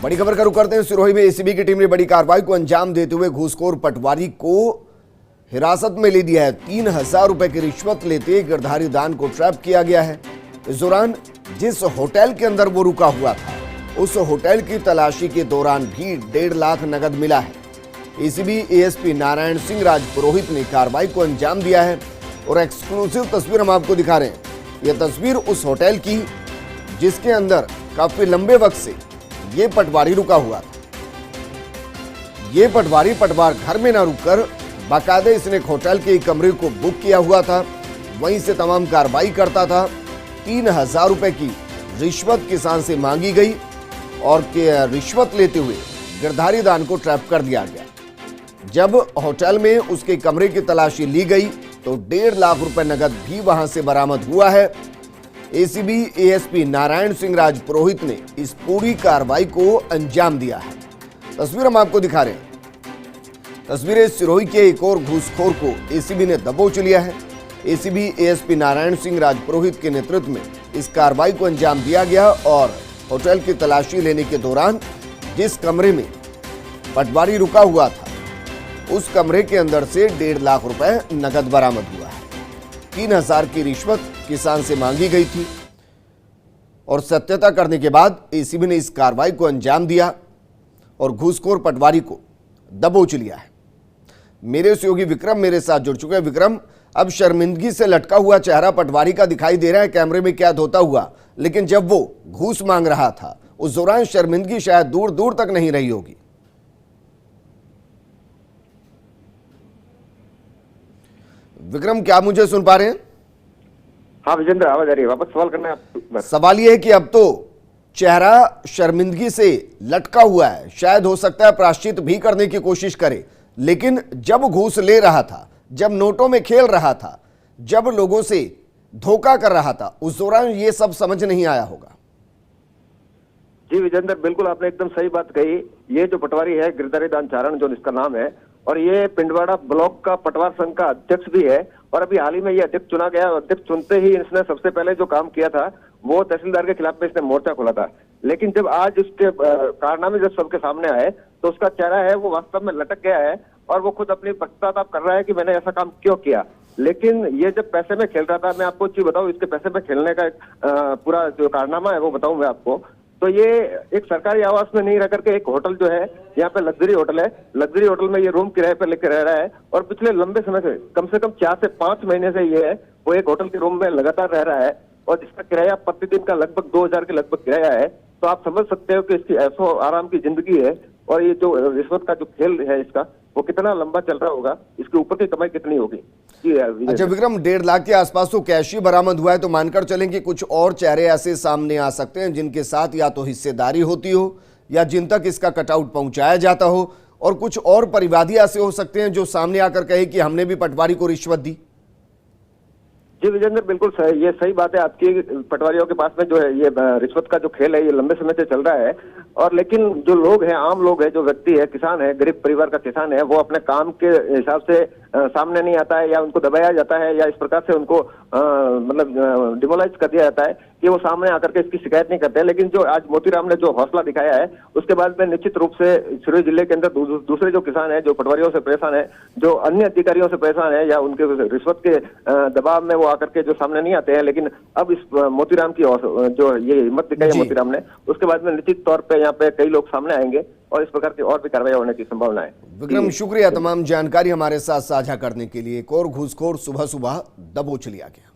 बड़ी खबर का रुख करते हैं। सिरोही में एसीबी की टीम ने बड़ी कार्रवाई को अंजाम देते हुए घूसखोर पटवारी को हिरासत में ले लिया है। 3,000 रुपए की रिश्वत लेते गिरधारी दान को ट्रैप किया गया है। इस दौरान जिस होटल के अंदर वो रुका हुआ था, उस होटल की तलाशी के दौरान भी 1.5 लाख नगद मिला है। एसीबी एएसपी नारायण सिंह राजपुरोहित ने कार्रवाई को अंजाम दिया है और एक्सक्लूसिव तस्वीर हम आपको दिखा रहे हैं। यह तस्वीर उस होटल की जिसके अंदर काफी लंबे वक्त से ये पटवारी रुका हुआ था। ये पटवारी पटवार घर में न रुककर बाकायदे इसने एक होटल के कमरे को बुक किया हुआ था, वहीं से तमाम कार्रवाई करता था। 3,000 रुपए की रिश्वत किसान से मांगी गई और रिश्वत लेते हुए गिरधारी दान को ट्रैप कर दिया गया। जब होटल में उसके कमरे की तलाशी ली गई तो 1.5 लाख रुपए नगद भी वहां से बरामद हुआ है। एसीबी एएसपी नारायण सिंह राजपुरोहित ने इस पूरी कार्रवाई को अंजाम दिया है। तस्वीर हम आपको दिखा रहे हैं। तस्वीरें सिरोही के एक और घूसखोर को एसीबी ने दबोच लिया है। एसीबी एएसपी नारायण सिंह राजपुरोहित के नेतृत्व में इस कार्रवाई को अंजाम दिया गया और होटल की तलाशी लेने के दौरान जिस कमरे में पटवारी रुका हुआ था, उस कमरे के अंदर से 1.5 लाख रुपए नगद बरामद हुआ है। 3,000 की रिश्वत किसान से मांगी गई थी और सत्यता करने के बाद एसीबी ने इस कार्रवाई को अंजाम दिया और घूसखोर पटवारी को दबोच लिया है। मेरे सहयोगी विक्रम मेरे साथ जुड़ चुके हैं। विक्रम, अब शर्मिंदगी से लटका हुआ चेहरा पटवारी का दिखाई दे रहा है कैमरे में कैद होता हुआ, लेकिन जब वो घूस मांग रहा था उस दौरान शर्मिंदगी शायद दूर दूर तक नहीं रही होगी। विक्रम, क्या आप मुझे सुन पा रहे हैं? हाँ विजेंद्र, आवाज आ रही है। वापस सवाल करना है। सवाल यह है कि अब तो चेहरा शर्मिंदगी से लटका हुआ है, शायद हो सकता है प्रायश्चित भी करने की कोशिश करे, लेकिन जब घूस ले रहा था, जब नोटों में खेल रहा था, जब लोगों से धोखा कर रहा था, उस दौरान ये सब समझ नहीं आया होगा। जी विजेंद्र, बिल्कुल आपने एकदम सही बात कही। ये जो पटवारी है गिरधारी दान चारण जो इसका नाम है, और ये पिंडवाड़ा ब्लॉक का पटवार संघ का अध्यक्ष भी है और अभी हाल ही में ये अध्यक्ष चुना गया। अध्यक्ष चुनते ही इसने सबसे पहले जो काम किया था वो तहसीलदार के खिलाफ में इसने मोर्चा खोला था। लेकिन जब आज उसके कारनामे जब सबके सामने आए तो उसका चेहरा है वो वास्तव में लटक गया है और वो खुद अपनी पश्चाताप कर रहा है कि मैंने ऐसा काम क्यों किया। लेकिन ये जब पैसे में खेल रहा था, मैं आपको चीज बताऊं, इसके पैसे में खेलने का पूरा जो कारनामा है वो बताऊं मैं आपको। तो ये एक सरकारी आवास में नहीं रह करके एक होटल जो है, यहाँ पे लग्जरी होटल है, लग्जरी होटल में ये रूम किराए पर लेकर रह रहा है और पिछले लंबे समय से कम 4 से 5 महीने से ये है वो एक होटल के रूम में लगातार रह रहा है और जिसका किराया प्रतिदिन का लगभग 2,000 के लगभग किराया है। तो आप समझ सकते हो कि इसकी ऐशो आराम की जिंदगी है और ये जो रिश्वत का जो खेल है इसका वो कितना लंबा चल रहा होगा, इसके ऊपर की कमाई कितनी होगी। अच्छा विक्रम, 1.5 लाख के आसपास तो कैश ही बरामद हुआ है, तो मानकर चलें कि कुछ और चेहरे ऐसे सामने आ सकते हैं जिनके साथ या तो हिस्सेदारी होती हो या जिन तक इसका कटआउट पहुंचाया जाता हो, और कुछ और परिवादी ऐसे हो सकते हैं जो सामने आकर कहे कि हमने भी पटवारी को रिश्वत दी। जी विजेंद्र, बिल्कुल सही, ये सही बात है आपकी। पटवारियों के पास में जो है ये रिश्वत का जो खेल है ये लंबे समय से चल रहा है और लेकिन जो लोग हैं, आम लोग हैं, जो व्यक्ति है, किसान है, गरीब परिवार का किसान है, वो अपने काम के हिसाब से सामने नहीं आता है या उनको दबाया जाता है या इस प्रकार से उनको मतलब डिमोलाइज कर दिया जाता है कि वो सामने आकर के इसकी शिकायत नहीं करते हैं। लेकिन जो आज मोतीराम ने जो हौसला दिखाया है उसके बाद में निश्चित रूप से सिरोही जिले के अंदर दूसरे जो किसान है, जो पटवारियों से परेशान है, जो अन्य अधिकारियों से परेशान है या उनके रिश्वत के दबाव में वो आकर के जो सामने नहीं आते हैं, लेकिन अब इस मोतीराम की जो ये हिम्मत दिखाई है मोतीराम ने, उसके बाद में निश्चित तौर पर यहाँ पे कई लोग सामने आएंगे और इस प्रकार की और भी कार्रवाई होने की संभावना है। विक्रम, शुक्रिया तमाम जानकारी हमारे साथ साझा करने के लिए। एक और घूसखोर सुबह सुबह दबोच लिया गया।